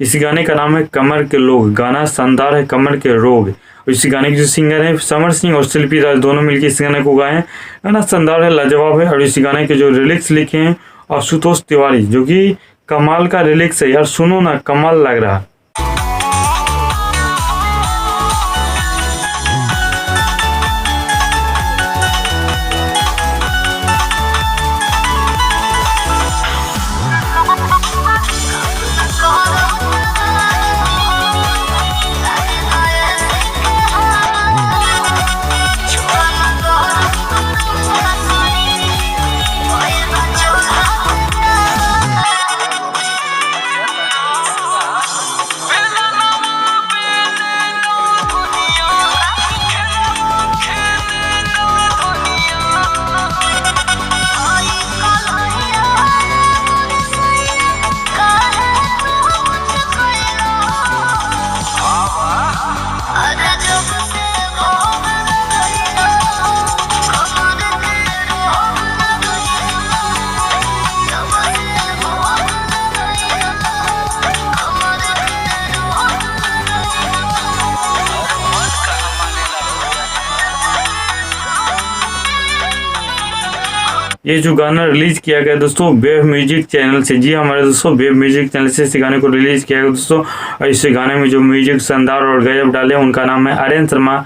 इस गाने का नाम है कमर के लोग। गाना शानदार है, कमर के रोग। इस गाने के जो सिंगर हैं समर सिंह और शिल्पी राज दोनों मिलकर इस गाने को गाए हैं। गाना शानदार है, लाजवाब है। और इस गाने के जो लिरिक्स लिखे हैं आशुतोष तिवारी, जो कि कमाल का लिरिक्स है यार, सुनो ना, कमाल लग रहा है। ये जो गाना रिलीज किया गया दोस्तों वेब म्यूजिक चैनल से। जी हमारे दोस्तों, वेब म्यूजिक चैनल से इस गाने को रिलीज किया गया दोस्तों। और इस गाने में जो म्यूजिक शानदार और गजब डाले उनका नाम है आर्यन शर्मा।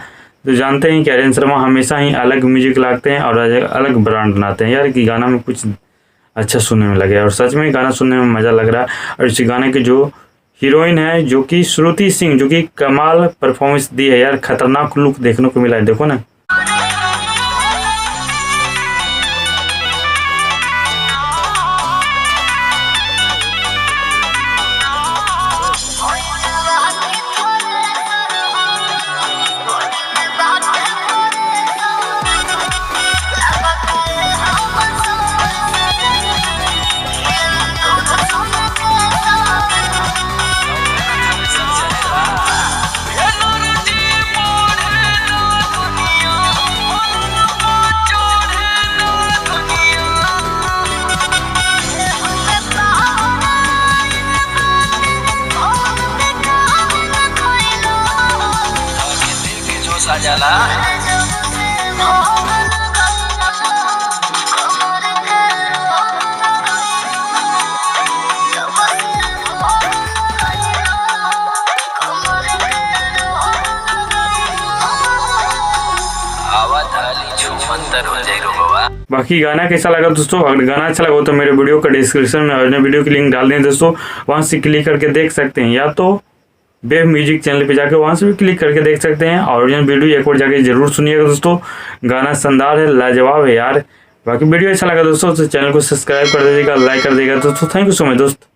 तो जानते हैं कि आर्यन शर्मा हमेशा ही अलग म्यूजिक लाते हैं और अलग ब्रांड बनाते हैं यार, कि गाना में कुछ अच्छा सुनने में लगे। और सच में गाना सुनने में मज़ा लग रहा है। और इस गाने की जो हीरोइन है जो कि श्रुति सिंह, जो कि कमाल परफॉर्मेंस दी है यार, खतरनाक लुक देखने को मिला है, देखो ना। जाला बाकी गाना कैसा लगा दोस्तों? अगर गाना अच्छा लगा तो मेरे वीडियो का डिस्क्रिप्शन में और वीडियो की लिंक डाल दें दोस्तों, वहां से क्लिक करके देख सकते हैं। या तो वेब म्यूजिक चैनल पे जाके वहां से भी क्लिक करके देख सकते हैं। और वीडियो एक बार जाके जरूर सुनिएगा दोस्तों, गाना शानदार है, लाजवाब है यार। बाकी वीडियो अच्छा लगा दोस्तों तो चैनल को सब्सक्राइब कर दीजिएगा, लाइक कर दीजिएगा दोस्तों। थैंक यू सो मच दोस्त।